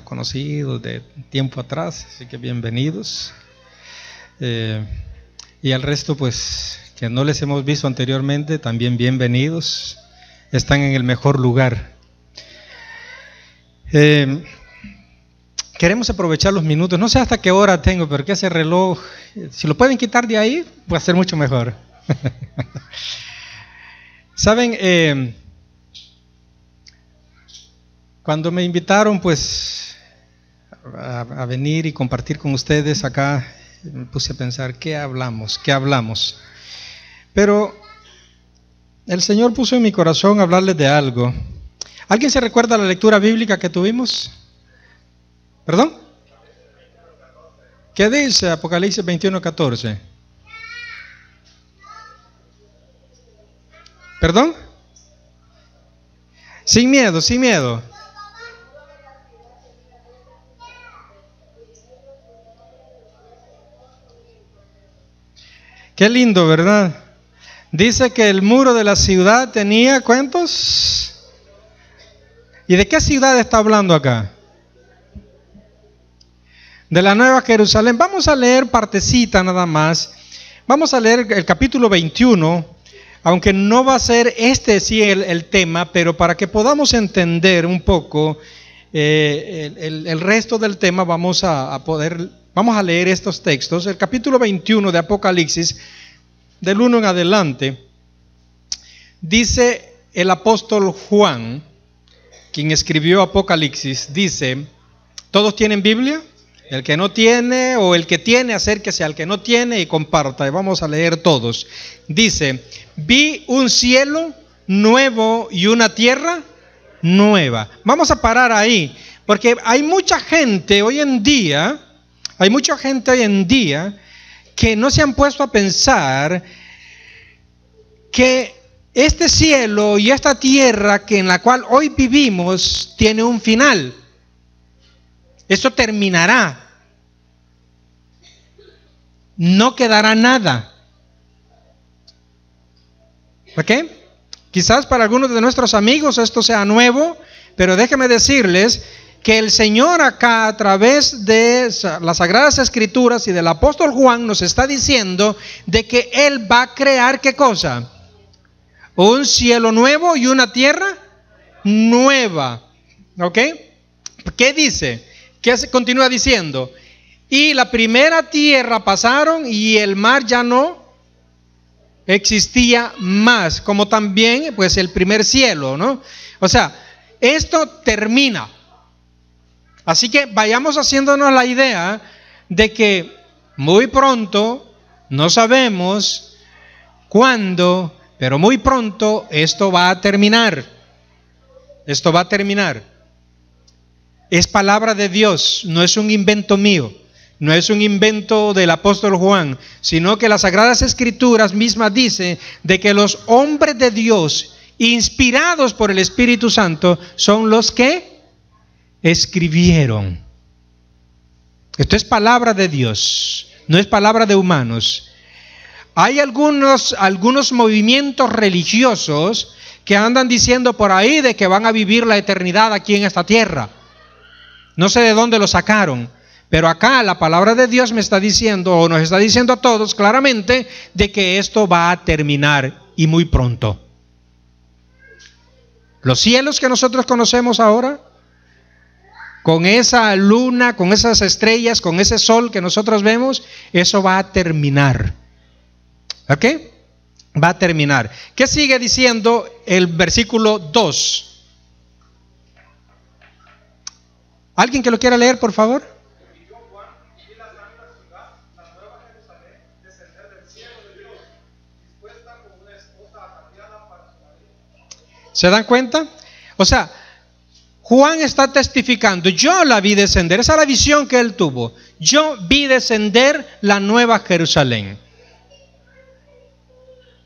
ya conocidos de tiempo atrás, así que bienvenidos. Y al resto, pues, que no les hemos visto anteriormente, también bienvenidos. Están en el mejor lugar. Queremos aprovechar los minutos, no sé hasta qué hora tengo, pero que ese reloj, si lo pueden quitar de ahí, va a ser mucho mejor. Saben, cuando me invitaron pues a venir y compartir con ustedes acá, me puse a pensar, ¿qué hablamos? Pero el Señor puso en mi corazón hablarles de algo. ¿Alguien se recuerda la lectura bíblica que tuvimos? ¿Perdón? ¿Qué dice Apocalipsis 21:14? ¿Perdón? Sin miedo, sin miedo. Qué lindo, ¿verdad? Dice que el muro de la ciudad tenía, ¿cuántos? ¿Y de qué ciudad está hablando acá? De la Nueva Jerusalén. Vamos a leer partecita nada más. Vamos a leer el capítulo 21, aunque no va a ser sí el tema, pero para que podamos entender un poco el resto del tema, vamos a leer estos textos. El capítulo 21 de Apocalipsis, del 1 en adelante, dice el apóstol Juan, quien escribió Apocalipsis, dice, ¿todos tienen Biblia? El que no tiene o el que tiene, acérquese al que no tiene y comparta. Y vamos a leer todos. Dice, vi un cielo nuevo y una tierra nueva. Vamos a parar ahí, porque hay mucha gente hoy en día que no se han puesto a pensar que este cielo y esta tierra en la cual hoy vivimos tiene un final. Esto terminará. No quedará nada. ¿Ok? Quizás para algunos de nuestros amigos esto sea nuevo, pero déjenme decirles que el Señor acá a través de las Sagradas Escrituras y del apóstol Juan nos está diciendo de que Él va a crear ¿qué cosa? Un cielo nuevo y una tierra nueva. ¿Ok? ¿Qué dice? ¿Qué continúa diciendo? Y la primera tierra pasaron y el mar ya no existía más, como también pues el primer cielo, ¿no? O sea, esto termina. Así que vayamos haciéndonos la idea de que muy pronto, no sabemos cuándo, pero muy pronto esto va a terminar. Esto va a terminar. Es palabra de Dios, no es un invento mío, no es un invento del apóstol Juan, sino que las Sagradas Escrituras mismas dicen de que los hombres de Dios, inspirados por el Espíritu Santo, son los que escribieron. Esto es palabra de Dios, no es palabra de humanos. Hay algunos movimientos religiosos que andan diciendo por ahí de que van a vivir la eternidad aquí en esta tierra. No sé de dónde lo sacaron, pero acá la palabra de Dios me está diciendo, o nos está diciendo a todos claramente, de que esto va a terminar y muy pronto. Los cielos que nosotros conocemos ahora, con esa luna, con esas estrellas, con ese sol que nosotros vemos, eso va a terminar. ¿Ok? Va a terminar. ¿Qué sigue diciendo el versículo 2? ¿Alguien que lo quiera leer, por favor? ¿Se dan cuenta? O sea, Juan está testificando, yo la vi descender, esa es la visión que él tuvo. Yo vi descender la nueva Jerusalén.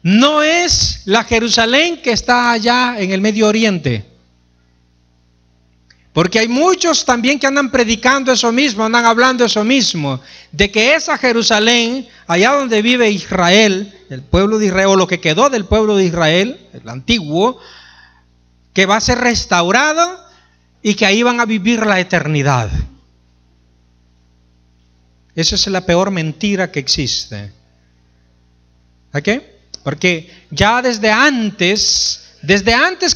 No es la Jerusalén que está allá en el Medio Oriente. Porque hay muchos también que andan predicando eso mismo, andan hablando eso mismo, de que esa Jerusalén, allá donde vive Israel, el pueblo de Israel, o lo que quedó del pueblo de Israel, el antiguo, que va a ser restaurado y que ahí van a vivir la eternidad. Esa es la peor mentira que existe. ¿Ok? Porque ya desde antes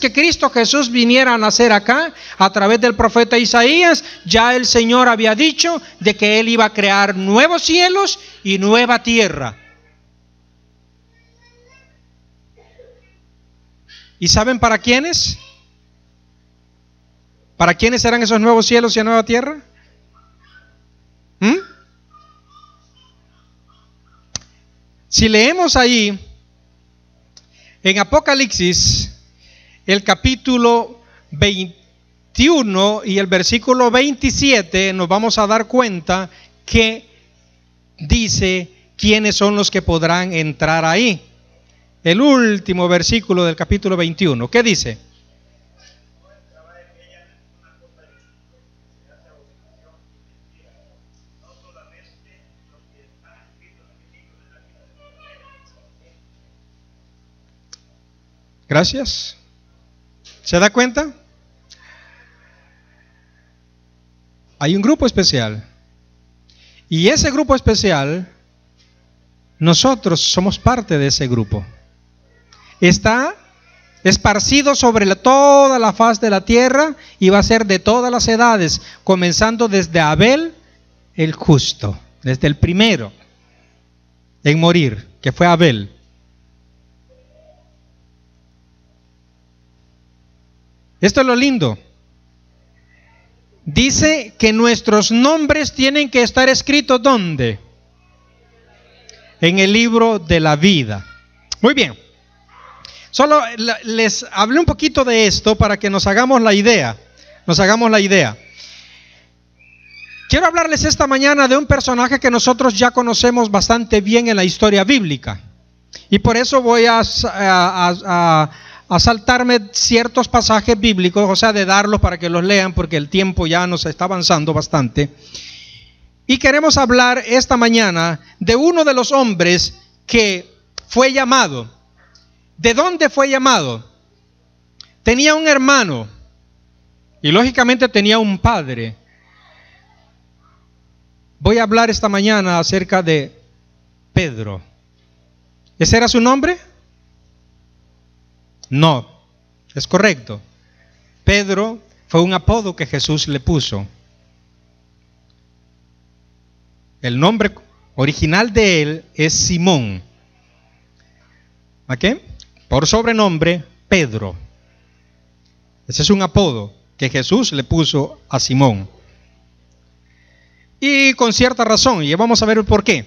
que Cristo Jesús viniera a nacer acá, a través del profeta Isaías, ya el Señor había dicho de que Él iba a crear nuevos cielos y nueva tierra. ¿Y saben para quiénes? ¿Para quiénes serán esos nuevos cielos y nueva tierra? Si leemos ahí en Apocalipsis el capítulo 21 y el versículo 27, nos vamos a dar cuenta que dice quiénes son los que podrán entrar ahí. El último versículo del capítulo 21, ¿qué dice? Gracias. ¿Se da cuenta? Hay un grupo especial. Y ese grupo especial, nosotros somos parte de ese grupo. Está esparcido sobre toda la faz de la tierra y va a ser de todas las edades, comenzando desde Abel el justo, desde el primero en morir, que fue Abel. Esto es lo lindo. Dice que nuestros nombres tienen que estar escritos ¿dónde? En el libro de la vida. Muy bien. Solo les hablé un poquito de esto para que nos hagamos la idea. Quiero hablarles esta mañana de un personaje que nosotros ya conocemos bastante bien en la historia bíblica. Y por eso voy a saltarme ciertos pasajes bíblicos, o sea, de darlos para que los lean, porque el tiempo ya nos está avanzando bastante. Y queremos hablar esta mañana de uno de los hombres que fue llamado. ¿De dónde fue llamado? Tenía un hermano y lógicamente tenía un padre. Voy a hablar esta mañana acerca de Pedro. ¿Ese era su nombre? No, es correcto. Pedro fue un apodo que Jesús le puso. El nombre original de él es Simón. ¿Ok? Por sobrenombre, Pedro. Ese es un apodo que Jesús le puso a Simón. Y con cierta razón, y vamos a ver el por qué.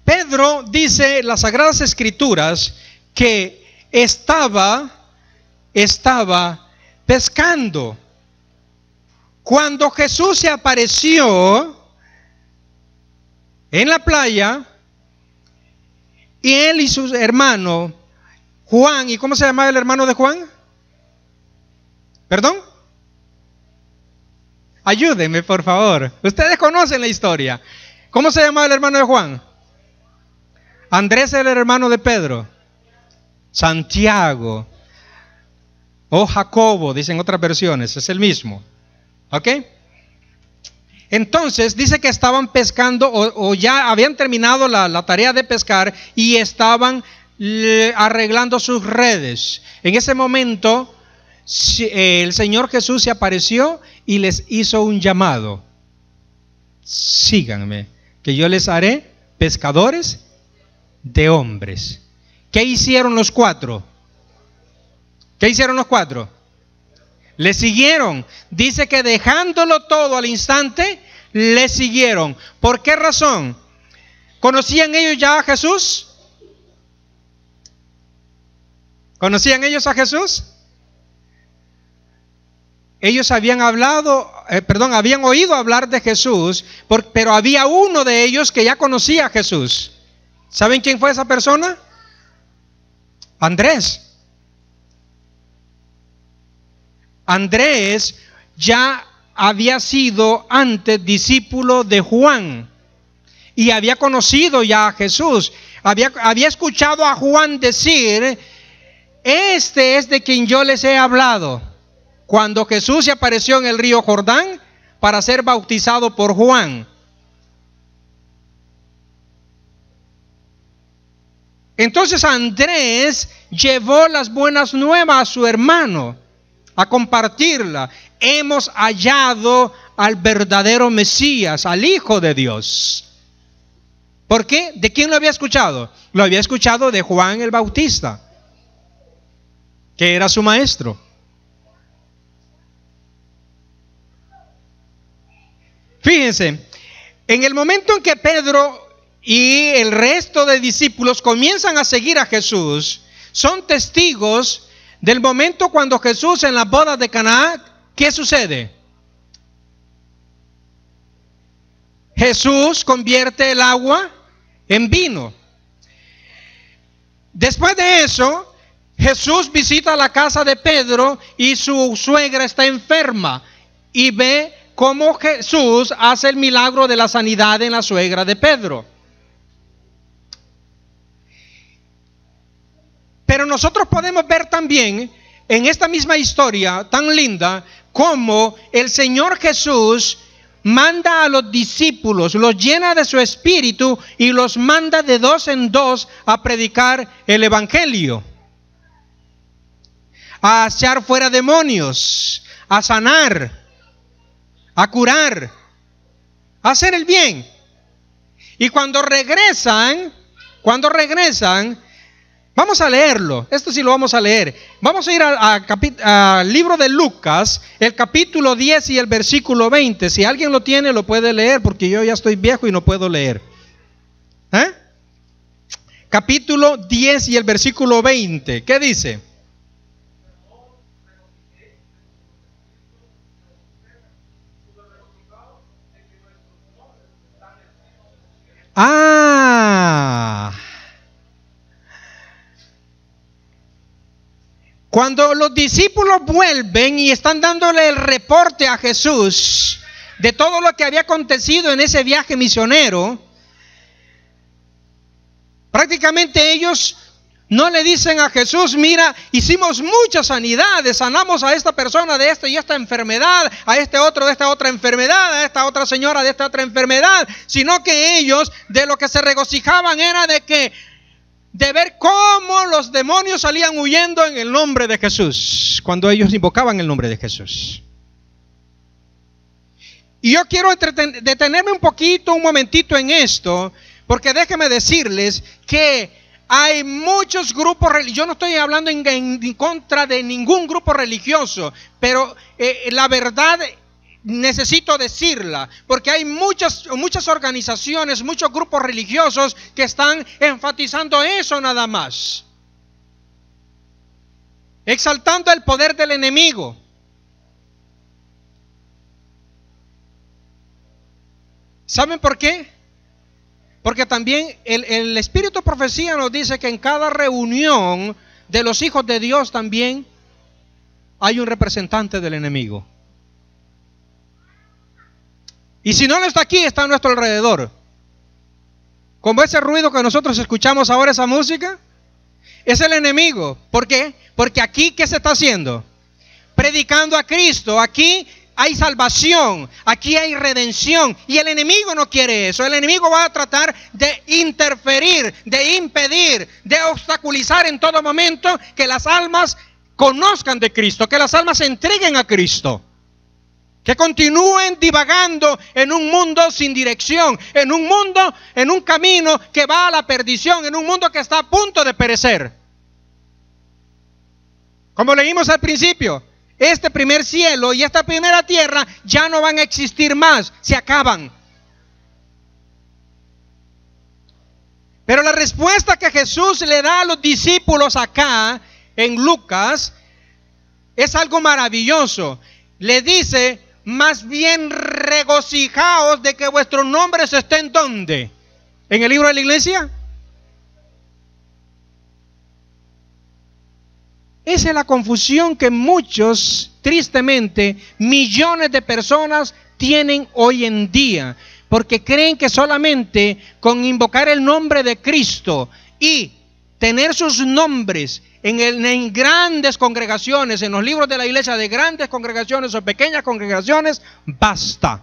Pedro dice las Sagradas Escrituras que estaba pescando. Cuando Jesús se apareció en la playa, y él y su hermano Juan, ¿y cómo se llamaba el hermano de Juan? ¿Perdón? Ayúdenme, por favor. Ustedes conocen la historia. ¿Cómo se llamaba el hermano de Juan? Andrés era el hermano de Pedro. Santiago o Jacobo, dicen otras versiones, es el mismo. ¿Ok? Entonces dice que estaban pescando o ya habían terminado la tarea de pescar y estaban arreglando sus redes. En ese momento el Señor Jesús se apareció y les hizo un llamado: síganme, que yo les haré pescadores de hombres. ¿Qué hicieron los cuatro? ¿Qué hicieron los cuatro? Le siguieron. Dice que dejándolo todo al instante, le siguieron. ¿Por qué razón? ¿Conocían ellos ya a Jesús? ¿Conocían ellos a Jesús? Ellos habían habían oído hablar de Jesús, pero había uno de ellos que ya conocía a Jesús. ¿Saben quién fue esa persona? Andrés. Andrés ya había sido antes discípulo de Juan y había conocido ya a Jesús. Había escuchado a Juan decir: este es de quien yo les he hablado cuando Jesús se apareció en el río Jordán para ser bautizado por Juan. Entonces Andrés llevó las buenas nuevas a su hermano a compartirla. Hemos hallado al verdadero Mesías, al Hijo de Dios. ¿Por qué? ¿De quién lo había escuchado? Lo había escuchado de Juan el Bautista, que era su maestro. Fíjense, en el momento en que Pedro y el resto de discípulos comienzan a seguir a Jesús, son testigos del momento cuando Jesús en las bodas de Caná, ¿qué sucede? Jesús convierte el agua en vino. Después de eso, Jesús visita la casa de Pedro y su suegra está enferma y ve cómo Jesús hace el milagro de la sanidad en la suegra de Pedro. Pero nosotros podemos ver también en esta misma historia tan linda cómo el Señor Jesús manda a los discípulos, los llena de su espíritu y los manda de dos en dos a predicar el evangelio, a echar fuera demonios, a sanar, a curar, a hacer el bien. Y cuando regresan, vamos a leerlo, esto sí lo vamos a leer. Vamos a ir al libro de Lucas, el capítulo 10 y el versículo 20. Si alguien lo tiene, lo puede leer, porque yo ya estoy viejo y no puedo leer. Capítulo 10 y el versículo 20. ¿Qué dice? Cuando los discípulos vuelven y están dándole el reporte a Jesús de todo lo que había acontecido en ese viaje misionero, prácticamente ellos no le dicen a Jesús: mira, hicimos muchas sanidades, sanamos a esta persona de esta y esta enfermedad, a este otro de esta otra enfermedad, a esta otra señora de esta otra enfermedad, sino que ellos de lo que se regocijaban era de ver cómo los demonios salían huyendo en el nombre de Jesús, cuando ellos invocaban el nombre de Jesús. Y yo quiero detenerme un momentito en esto, porque déjenme decirles que hay muchos grupos religiosos. Yo no estoy hablando en contra de ningún grupo religioso, pero la verdad necesito decirla, porque hay muchas organizaciones, muchos grupos religiosos que están enfatizando eso nada más, exaltando el poder del enemigo. ¿Saben por qué? Porque también el espíritu de profecía nos dice que en cada reunión de los hijos de Dios también hay un representante del enemigo. Y si no lo está aquí, está a nuestro alrededor. Como ese ruido que nosotros escuchamos ahora, esa música, es el enemigo. ¿Por qué? Porque aquí, ¿qué se está haciendo? Predicando a Cristo. Aquí hay salvación, aquí hay redención. Y el enemigo no quiere eso. El enemigo va a tratar de interferir, de impedir, de obstaculizar en todo momento que las almas conozcan de Cristo, que las almas se entreguen a Cristo, que continúen divagando en un mundo sin dirección, en un mundo, en un camino que va a la perdición, en un mundo que está a punto de perecer. Como leímos al principio, este primer cielo y esta primera tierra ya no van a existir más, se acaban. Pero la respuesta que Jesús le da a los discípulos acá en Lucas es algo maravilloso. Le dice: más bien regocijaos de que vuestros nombres estén ¿dónde? ¿En el libro de la iglesia? Esa es la confusión que muchos, tristemente, millones de personas tienen hoy en día, porque creen que solamente con invocar el nombre de Cristo y tener sus nombres en grandes congregaciones, en los libros de la iglesia de grandes congregaciones o pequeñas congregaciones, basta.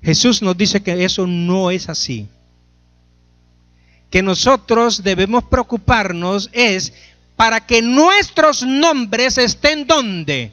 Jesús nos dice que eso no es así. Que nosotros debemos preocuparnos es para que nuestros nombres estén ¿dónde?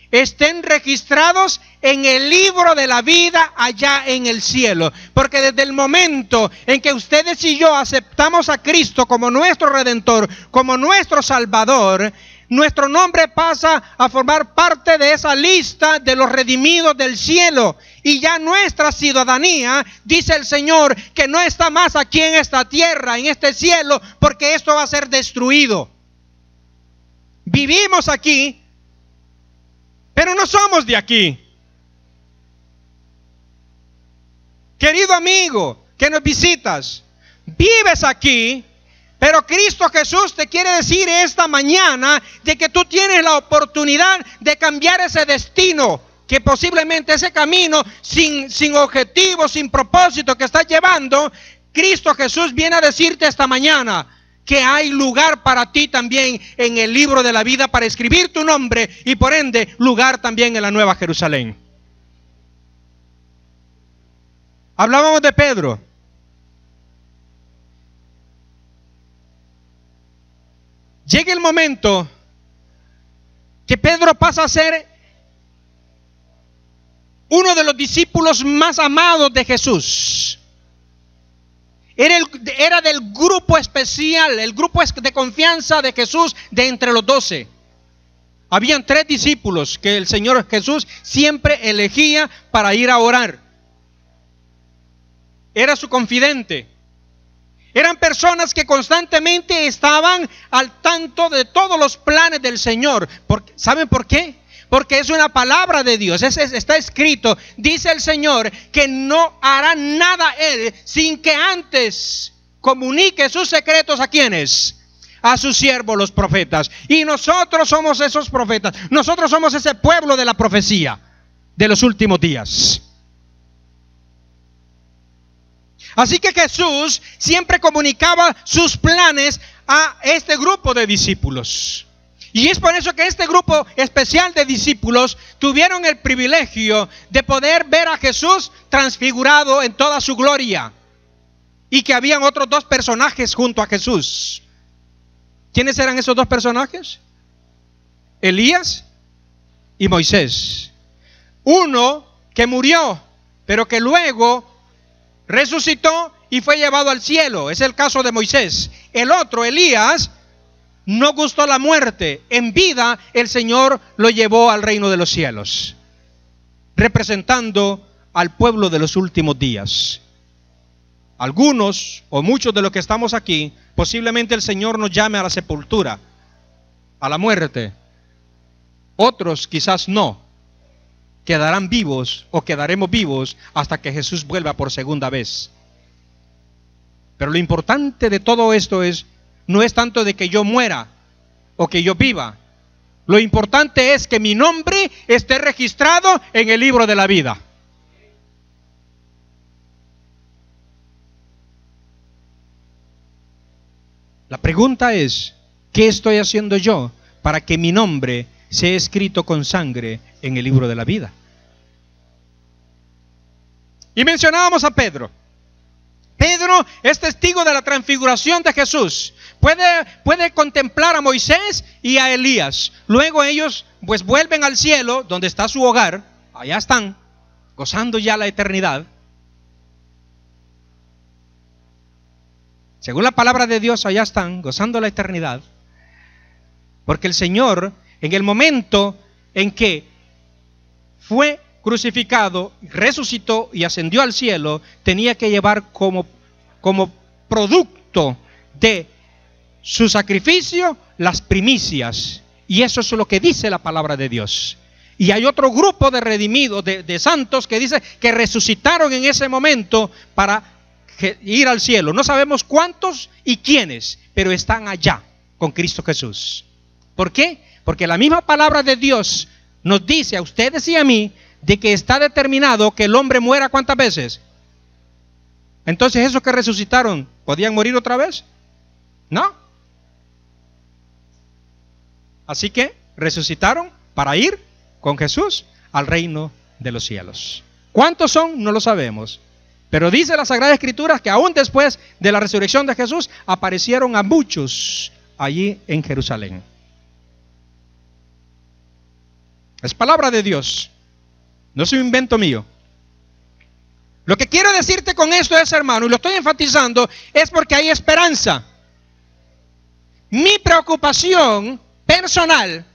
Estén registrados en el libro de la vida allá en el cielo. Porque desde el momento en que ustedes y yo aceptamos a Cristo como nuestro Redentor, como nuestro Salvador, nuestro nombre pasa a formar parte de esa lista de los redimidos del cielo. Y ya nuestra ciudadanía, dice el Señor, que no está más aquí en esta tierra, en este cielo, porque esto va a ser destruido. Vivimos aquí, pero no somos de aquí. Querido amigo que nos visitas, vives aquí, pero Cristo Jesús te quiere decir esta mañana de que tú tienes la oportunidad de cambiar ese destino, que posiblemente ese camino sin objetivo, sin propósito que estás llevando. Cristo Jesús viene a decirte esta mañana que hay lugar para ti también en el libro de la vida, para escribir tu nombre y por ende lugar también en la Nueva Jerusalén. Hablábamos de Pedro. Llega el momento que Pedro pasa a ser uno de los discípulos más amados de Jesús. Era del grupo especial, el grupo de confianza de Jesús de entre los 12. Habían 3 discípulos que el Señor Jesús siempre elegía para ir a orar. Era su confidente. Eran personas que constantemente estaban al tanto de todos los planes del Señor. ¿Saben por qué? Porque es una palabra de Dios, está escrito, dice el Señor, que no hará nada Él sin que antes comunique sus secretos ¿a quiénes? A sus siervos los profetas. Y nosotros somos esos profetas, nosotros somos ese pueblo de la profecía de los últimos días. Así que Jesús siempre comunicaba sus planes a este grupo de discípulos. Y es por eso que este grupo especial de discípulos tuvieron el privilegio de poder ver a Jesús transfigurado en toda su gloria. Y que habían otros 2 personajes junto a Jesús. ¿Quiénes eran esos 2 personajes? Elías y Moisés. Uno que murió, pero que luego resucitó y fue llevado al cielo. Es el caso de Moisés. El otro, Elías, no gustó la muerte. En vida el Señor lo llevó al reino de los cielos, representando al pueblo de los últimos días. Algunos o muchos de los que estamos aquí, posiblemente el Señor nos llame a la sepultura, a la muerte. Otros quizás no. Quedarán vivos o quedaremos vivos hasta que Jesús vuelva por segunda vez. Pero lo importante de todo esto no es tanto de que yo muera o que yo viva. Lo importante es que mi nombre esté registrado en el libro de la vida. La pregunta es, ¿qué estoy haciendo yo para que mi nombre sea escrito con sangre en el libro de la vida? Y mencionábamos a Pedro. Pedro es testigo de la transfiguración de Jesús. Puede contemplar a Moisés y a Elías. Luego ellos pues vuelven al cielo, donde está su hogar. Allá están, gozando ya la eternidad. Según la palabra de Dios, allá están, gozando la eternidad. Porque el Señor, en el momento en que fue crucificado, resucitó y ascendió al cielo, tenía que llevar como producto de su sacrificio las primicias. Y eso es lo que dice la palabra de Dios. Y hay otro grupo de redimidos, de santos, que dice que resucitaron en ese momento para ir al cielo. No sabemos cuántos y quiénes, pero están allá con Cristo Jesús. ¿Por qué? Porque la misma palabra de Dios nos dice a ustedes y a mí de que está determinado que el hombre muera ¿cuántas veces? Entonces esos que resucitaron, ¿podían morir otra vez? No. Así que resucitaron para ir con Jesús al reino de los cielos. ¿Cuántos son? No lo sabemos. Pero dice la Sagrada Escritura que aún después de la resurrección de Jesús aparecieron a muchos allí en Jerusalén. Es palabra de Dios, no es un invento mío. Lo que quiero decirte con esto es, hermano, y lo estoy enfatizando, es porque hay esperanza. Mi preocupación personal,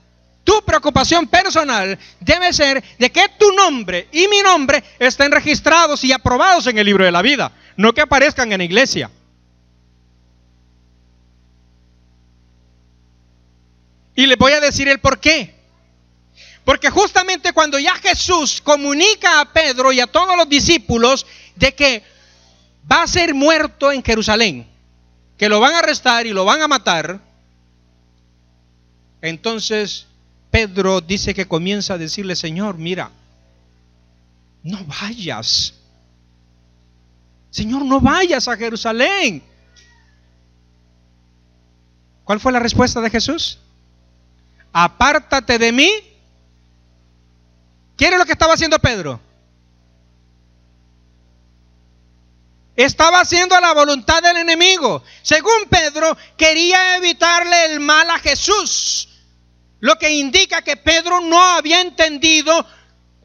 tu preocupación personal debe ser de que tu nombre y mi nombre estén registrados y aprobados en el libro de la vida, no que aparezcan en la iglesia. Y les voy a decir el por qué. Porque justamente cuando ya Jesús comunica a Pedro y a todos los discípulos de que va a ser muerto en Jerusalén, que lo van a arrestar y lo van a matar, entonces Pedro dice que comienza a decirle: Señor, mira, no vayas. Señor, no vayas a Jerusalén. ¿Cuál fue la respuesta de Jesús? Apártate de mí. ¿Quién es lo que estaba haciendo Pedro? Estaba haciendo la voluntad del enemigo. Según Pedro, quería evitarle el mal a Jesús. Lo que indica que Pedro no había entendido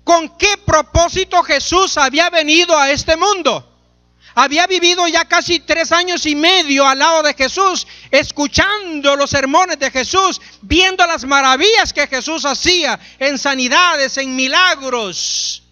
con qué propósito Jesús había venido a este mundo. Había vivido ya casi 3 años y medio al lado de Jesús, escuchando los sermones de Jesús, viendo las maravillas que Jesús hacía en sanidades, en milagros.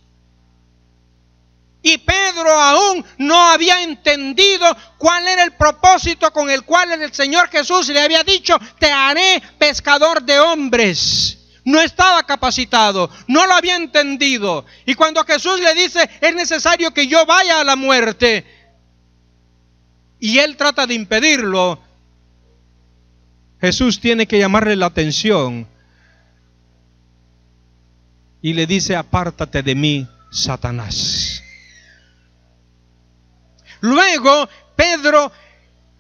Y Pedro aún no había entendido cuál era el propósito con el cual el Señor Jesús le había dicho: te haré pescador de hombres. No estaba capacitado, no lo había entendido. Y cuando Jesús le dice: es necesario que yo vaya a la muerte, y él trata de impedirlo, Jesús tiene que llamarle la atención y le dice: apártate de mí, Satanás. Luego Pedro,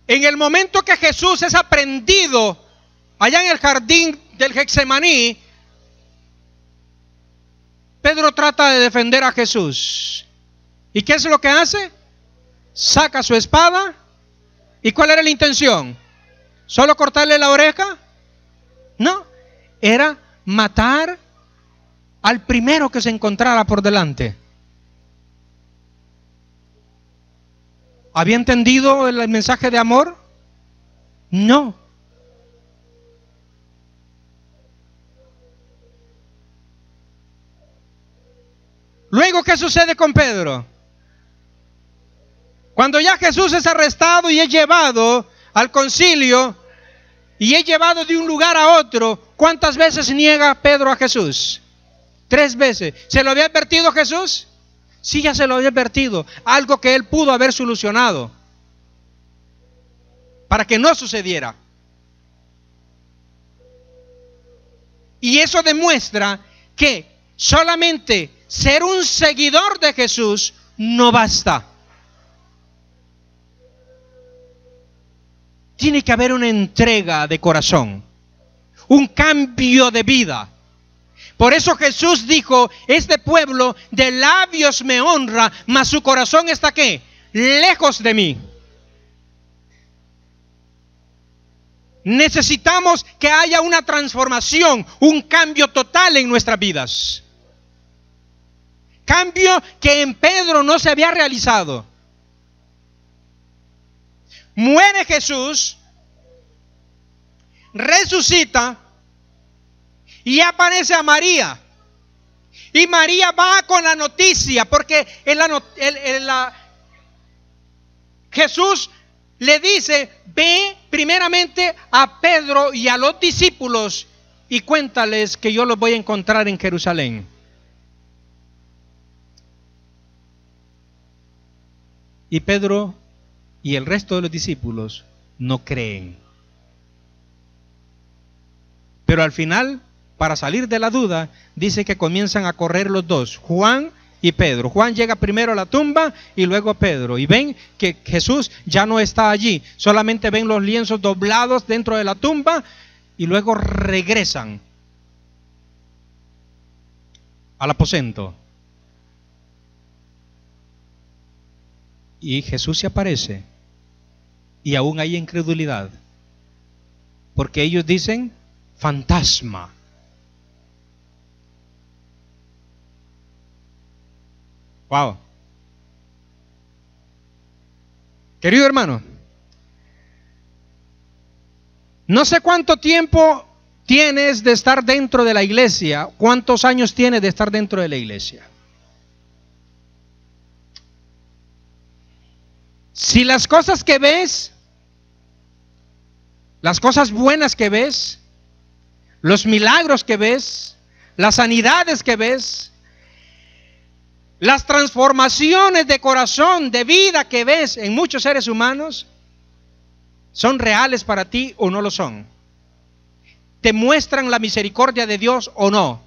en el momento que Jesús es aprendido allá en el jardín del Getsemaní, Pedro trata de defender a Jesús. ¿Y qué es lo que hace? Saca su espada. ¿Y cuál era la intención? ¿Solo cortarle la oreja? No, era matar al primero que se encontrara por delante. ¿Había entendido el mensaje de amor? No. Luego, ¿qué sucede con Pedro? Cuando ya Jesús es arrestado y es llevado al concilio y es llevado de un lugar a otro, ¿cuántas veces niega Pedro a Jesús? 3 veces. ¿Se lo había advertido Jesús? Sí, ya se lo había advertido. Algo que él pudo haber solucionado para que no sucediera. Y eso demuestra que solamente ser un seguidor de Jesús no basta. Tiene que haber una entrega de corazón, un cambio de vida. Por eso Jesús dijo: este pueblo de labios me honra, mas su corazón está ¿qué? Lejos de mí. Necesitamos que haya una transformación, un cambio total en nuestras vidas. Cambio que en Pedro no se había realizado. Muere Jesús, resucita y aparece a María. Y María va con la noticia, porque Jesús le dice: ve primeramente a Pedro y a los discípulos y cuéntales que yo los voy a encontrar en Jerusalén. Y Pedro y el resto de los discípulos no creen. Pero al final, para salir de la duda, dice que comienzan a correr los dos, Juan y Pedro. Juan llega primero a la tumba y luego Pedro. Y ven que Jesús ya no está allí. Solamente ven los lienzos doblados dentro de la tumba y luego regresan al aposento. Y Jesús se aparece y aún hay incredulidad, porque ellos dicen fantasma. Wow. Querido hermano, no sé cuánto tiempo tienes de estar dentro de la iglesia, cuántos años tienes de estar dentro de la iglesia. Si las cosas que ves, las cosas buenas que ves, los milagros que ves, las sanidades que ves, las transformaciones de corazón, de vida que ves en muchos seres humanos, ¿son reales para ti o no lo son? ¿Te muestran la misericordia de Dios o no?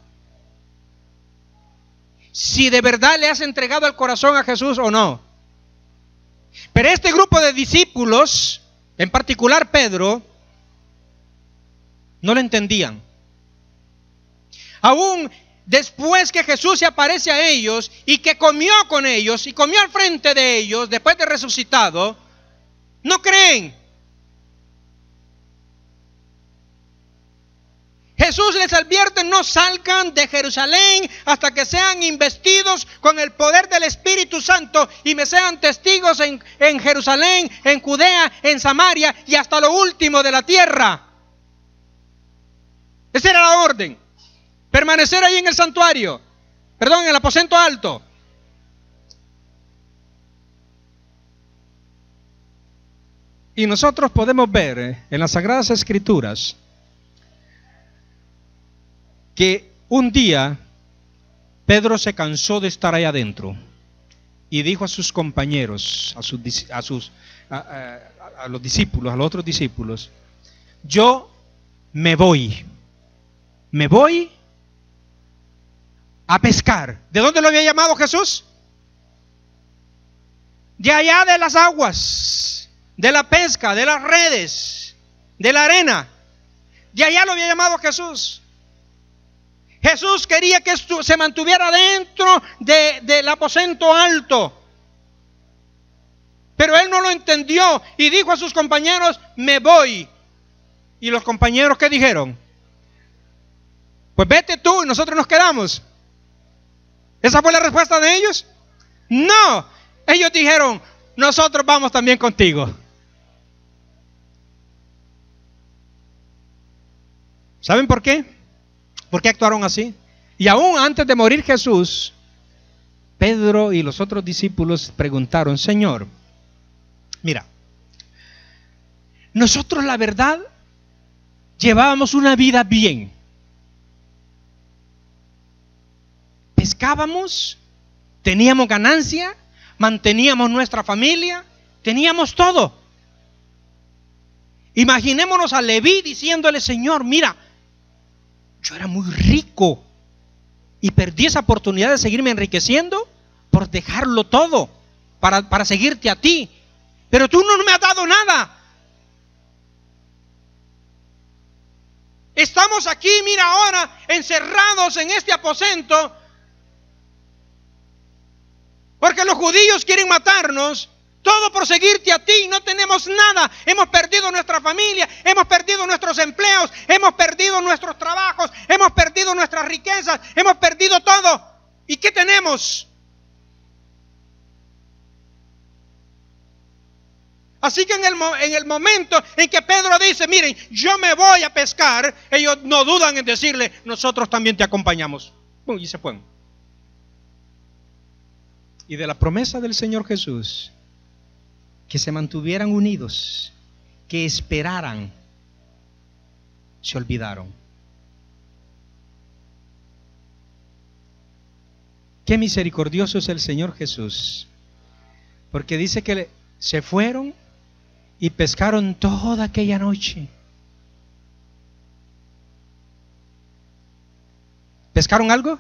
Si de verdad le has entregado el corazón a Jesús o no. Pero este grupo de discípulos, en particular Pedro, no lo entendían. Aún después que Jesús se aparece a ellos y que comió con ellos y comió al frente de ellos después de resucitado, no creen. Jesús les advierte: no salgan de Jerusalén hasta que sean investidos con el poder del Espíritu Santo y me sean testigos en Jerusalén, en Judea, en Samaria y hasta lo último de la tierra. Esa era la orden. Permanecer ahí en el santuario, en el aposento alto. Y nosotros podemos ver en las Sagradas Escrituras que un día Pedro se cansó de estar ahí adentro y dijo a sus compañeros, a los discípulos, a los otros discípulos: yo me voy a pescar. ¿De dónde lo había llamado Jesús? De allá de las aguas, de la pesca, de las redes, de la arena. De allá lo había llamado Jesús. Jesús quería que se mantuviera dentro del aposento alto. Pero él no lo entendió y dijo a sus compañeros: me voy. ¿Y los compañeros qué dijeron? Pues vete tú y nosotros nos quedamos. ¿Esa fue la respuesta de ellos? No, ellos dijeron: nosotros vamos también contigo. ¿Saben por qué? ¿Por qué actuaron así? Y aún antes de morir Jesús, Pedro y los otros discípulos preguntaron: Señor, mira, nosotros la verdad llevábamos una vida bien. Pescábamos, teníamos ganancia, manteníamos nuestra familia, teníamos todo. Imaginémonos a Leví diciéndole: Señor, mira, yo era muy rico y perdí esa oportunidad de seguirme enriqueciendo por dejarlo todo para seguirte a ti. Pero tú no me has dado nada. Estamos aquí, mira, ahora encerrados en este aposento porque los judíos quieren matarnos. Todo por seguirte a ti, no tenemos nada. Hemos perdido nuestra familia, hemos perdido nuestros empleos, hemos perdido nuestros trabajos, hemos perdido nuestras riquezas, hemos perdido todo. ¿Y qué tenemos? Así que en el momento en que Pedro dice: miren, yo me voy a pescar, ellos no dudan en decirle: nosotros también te acompañamos. Y se fueron. Y de la promesa del Señor Jesús, que se mantuvieran unidos, que esperaran, se olvidaron. Qué misericordioso es el Señor Jesús, porque dice que se fueron y pescaron toda aquella noche. ¿Pescaron algo?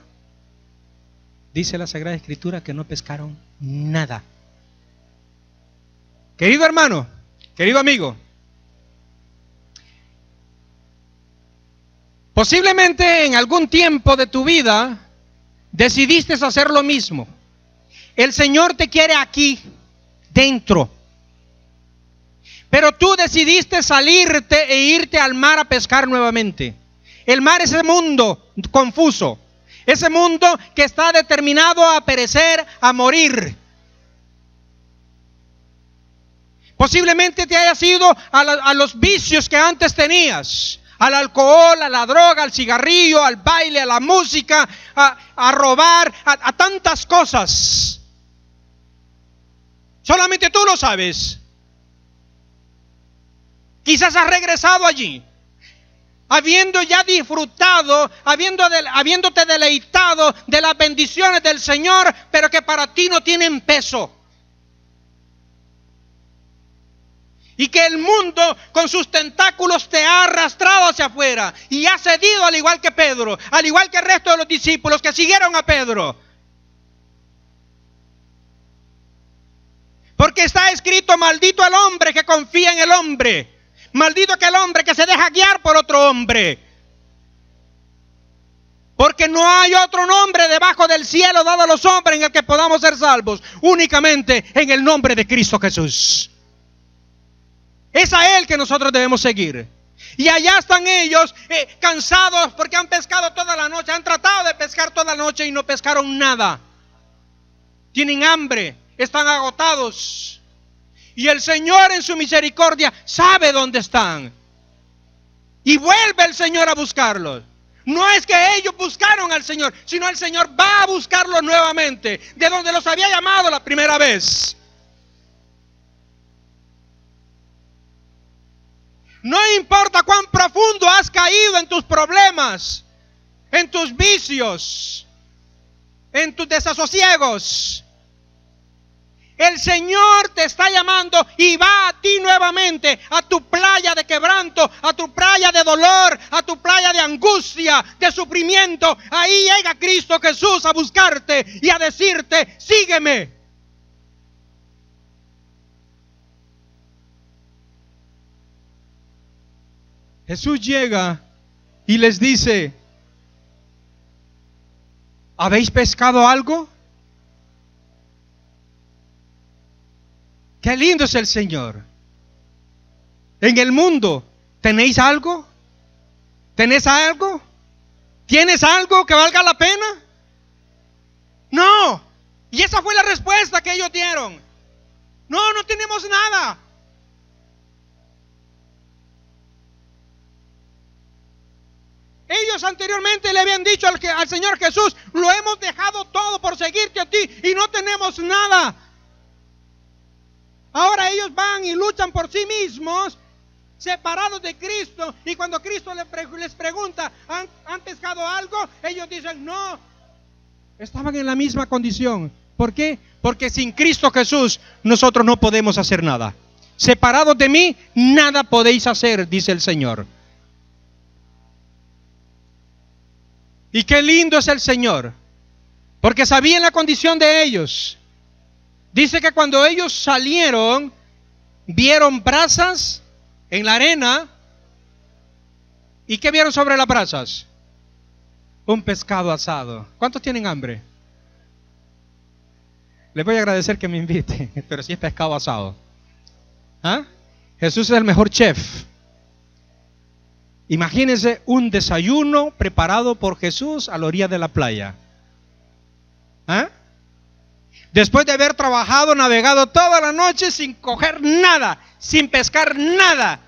Dice la Sagrada Escritura que no pescaron nada. Querido hermano, querido amigo, Posiblemente en algún tiempo de tu vida decidiste hacer lo mismo. El Señor te quiere aquí, dentro. Pero tú decidiste salirte e irte al mar a pescar nuevamente. El mar es ese mundo confuso. Ese mundo que está determinado a perecer, a morir. Posiblemente te hayas ido a los vicios que antes tenías. Al alcohol, a la droga, al cigarrillo, al baile, a la música, a robar, a tantas cosas. Solamente tú lo sabes. Quizás has regresado allí, habiendo ya disfrutado, habiéndote deleitado de las bendiciones del Señor, pero que para ti no tienen peso. Y que el mundo con sus tentáculos te ha arrastrado hacia afuera y ha cedido, al igual que Pedro, al igual que el resto de los discípulos que siguieron a Pedro. Porque está escrito: maldito el hombre que confía en el hombre. Maldito aquel hombre que se deja guiar por otro hombre. Porque no hay otro nombre debajo del cielo dado a los hombres en el que podamos ser salvos. Únicamente en el nombre de Cristo Jesús. Es a Él que nosotros debemos seguir. Y allá están ellos cansados porque han pescado toda la noche. Han tratado de pescar toda la noche y no pescaron nada. Tienen hambre, están agotados. Y el Señor en su misericordia sabe dónde están. Y vuelve el Señor a buscarlos. No es que ellos buscaron al Señor, sino el Señor va a buscarlos nuevamente, de donde los había llamado la primera vez. No importa cuán profundo has caído en tus problemas, en tus vicios, en tus desasosiegos. El Señor te está llamando y va a ti nuevamente, a tu playa de quebranto, a tu playa de dolor, a tu playa de angustia, de sufrimiento. Ahí llega Cristo Jesús a buscarte y a decirte: sígueme. Jesús llega y les dice: ¿habéis pescado algo? Qué lindo es el Señor. En el mundo, ¿tenéis algo? ¿Tenés algo? ¿Tienes algo que valga la pena? No. Y esa fue la respuesta que ellos dieron. No, no tenemos nada. Ellos anteriormente le habían dicho al Señor Jesús: lo hemos dejado todo por seguirte a ti y no tenemos nada. Ahora ellos van y luchan por sí mismos, separados de Cristo. Y cuando Cristo les pregunta: ¿han pescado algo? Ellos dicen: no. Estaban en la misma condición. ¿Por qué? Porque sin Cristo Jesús nosotros no podemos hacer nada. Separados de mí, nada podéis hacer, dice el Señor. Y qué lindo es el Señor, porque sabían la condición de ellos. Dice que cuando ellos salieron, vieron brasas en la arena. ¿Y qué vieron sobre las brasas? Un pescado asado. ¿Cuántos tienen hambre? Les voy a agradecer que me inviten, pero sí es pescado asado. ¿Ah? Jesús es el mejor chef. Imagínense un desayuno preparado por Jesús a la orilla de la playa. ¿Ah? Después de haber trabajado, navegado toda la noche sin coger nada, sin pescar nada.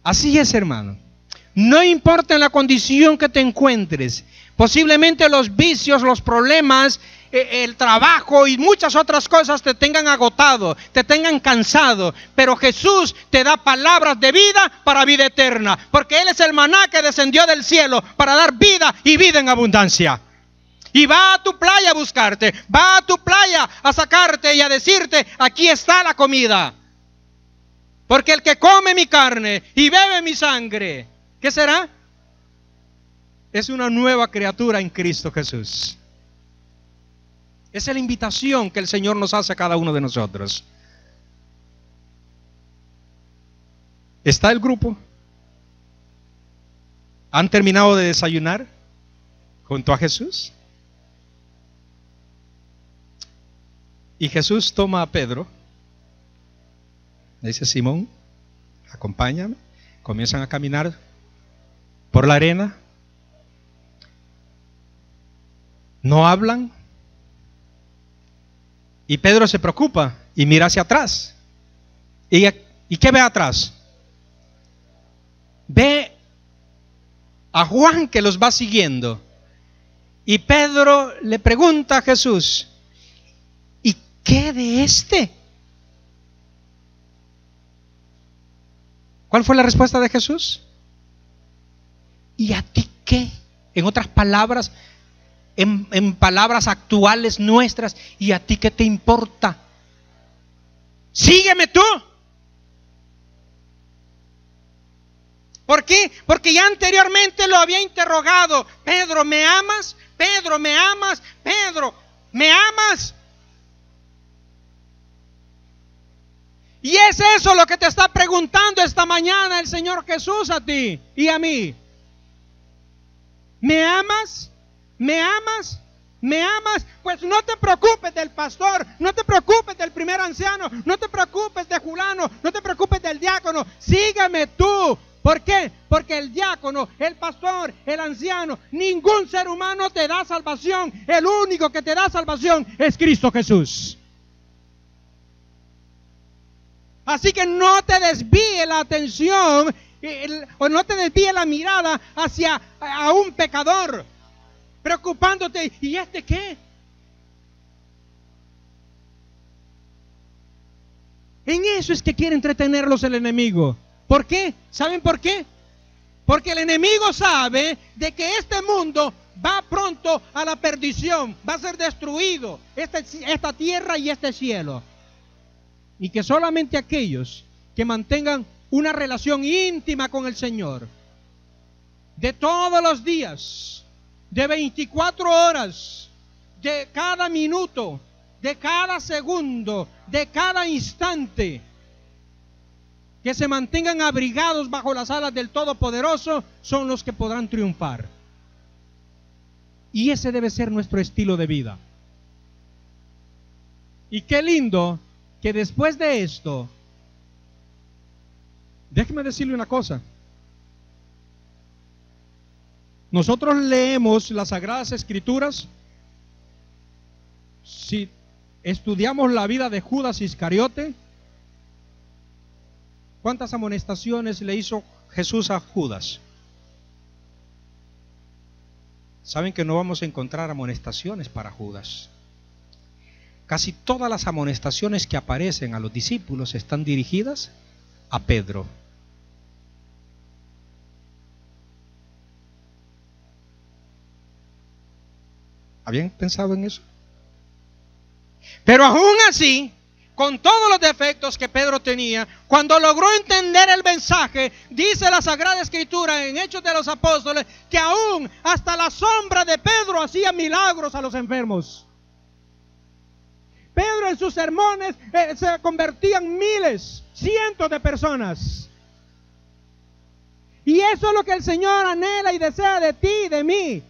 Así es, hermano. No importa en la condición que te encuentres. Posiblemente los vicios, los problemas, el trabajo y muchas otras cosas te tengan agotado, te tengan cansado. Pero Jesús te da palabras de vida para vida eterna. Porque Él es el maná que descendió del cielo para dar vida y vida en abundancia. Y va a tu playa a buscarte, va a tu playa a sacarte y a decirte: aquí está la comida. Porque el que come mi carne y bebe mi sangre, ¿qué será? Es una nueva criatura en Cristo Jesús. Esa es la invitación que el Señor nos hace a cada uno de nosotros. ¿Está el grupo? ¿Han terminado de desayunar junto a Jesús? Y Jesús toma a Pedro, le dice: Simón, acompáñame. Comienzan a caminar por la arena. No hablan. Y Pedro se preocupa y mira hacia atrás. ¿Y qué ve atrás? Ve a Juan, que los va siguiendo. Y Pedro le pregunta a Jesús: ¿y qué de este? ¿Cuál fue la respuesta de Jesús? ¿Y a ti qué? En otras palabras, en palabras actuales nuestras, ¿y a ti qué te importa? Sígueme tú. ¿Por qué? Porque ya anteriormente lo había interrogado: Pedro, ¿me amas? Pedro, ¿me amas? Pedro, ¿me amas? Y es eso lo que te está preguntando esta mañana el Señor Jesús a ti y a mí. ¿Me amas? ¿Me amas? ¿Me amas? Pues no te preocupes del pastor, no te preocupes del primer anciano, no te preocupes de fulano, no te preocupes del diácono. Sígueme tú. ¿Por qué? Porque el diácono, el pastor, el anciano, ningún ser humano te da salvación. El único que te da salvación es Cristo Jesús. Así que no te desvíe la atención o no te desvíe la mirada hacia a un pecador, preocupándote: ¿y este qué? En eso es que quiere entretenerlos el enemigo. ¿Por qué? ¿Saben por qué? Porque el enemigo sabe de que este mundo va pronto a la perdición, va a ser destruido, esta tierra y este cielo. Y que solamente aquellos que mantengan una relación íntima con el Señor, de todos los días, de 24 horas, de cada minuto, de cada segundo, de cada instante, que se mantengan abrigados bajo las alas del Todopoderoso, son los que podrán triunfar. Y ese debe ser nuestro estilo de vida. Y qué lindo que después de esto, déjeme decirle una cosa. Nosotros leemos las Sagradas Escrituras. Si estudiamos la vida de Judas Iscariote, ¿cuántas amonestaciones le hizo Jesús a Judas? Saben que no vamos a encontrar amonestaciones para Judas. Casi todas las amonestaciones que aparecen a los discípulos están dirigidas a Pedro. ¿Habían pensado en eso? Pero aún así, con todos los defectos que Pedro tenía, cuando logró entender el mensaje, dice la Sagrada Escritura en Hechos de los Apóstoles, que aún hasta la sombra de Pedro hacía milagros a los enfermos. Pedro en sus sermones se convertían miles, cientos de personas. Y eso es lo que el Señor anhela y desea de ti y de mí.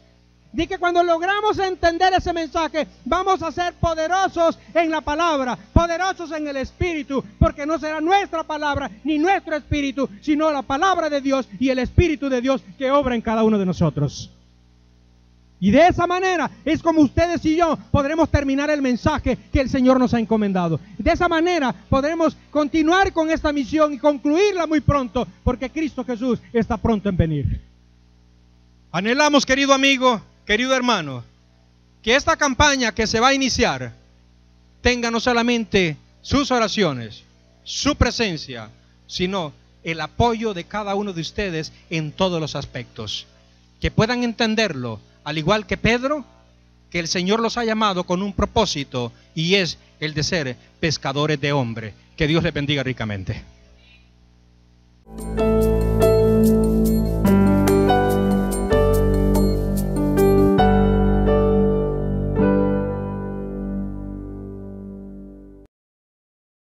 De que cuando logramos entender ese mensaje, vamos a ser poderosos en la palabra, poderosos en el Espíritu, porque no será nuestra palabra ni nuestro espíritu, sino la palabra de Dios y el Espíritu de Dios que obra en cada uno de nosotros. Y de esa manera es como ustedes y yo podremos terminar el mensaje que el Señor nos ha encomendado. De esa manera podremos continuar con esta misión y concluirla muy pronto, porque Cristo Jesús está pronto en venir. Anhelamos, querido amigo, querido hermano, que esta campaña que se va a iniciar tenga no solamente sus oraciones, su presencia, sino el apoyo de cada uno de ustedes en todos los aspectos. Que puedan entenderlo, al igual que Pedro, que el Señor los ha llamado con un propósito, y es el de ser pescadores de hombres. Que Dios les bendiga ricamente.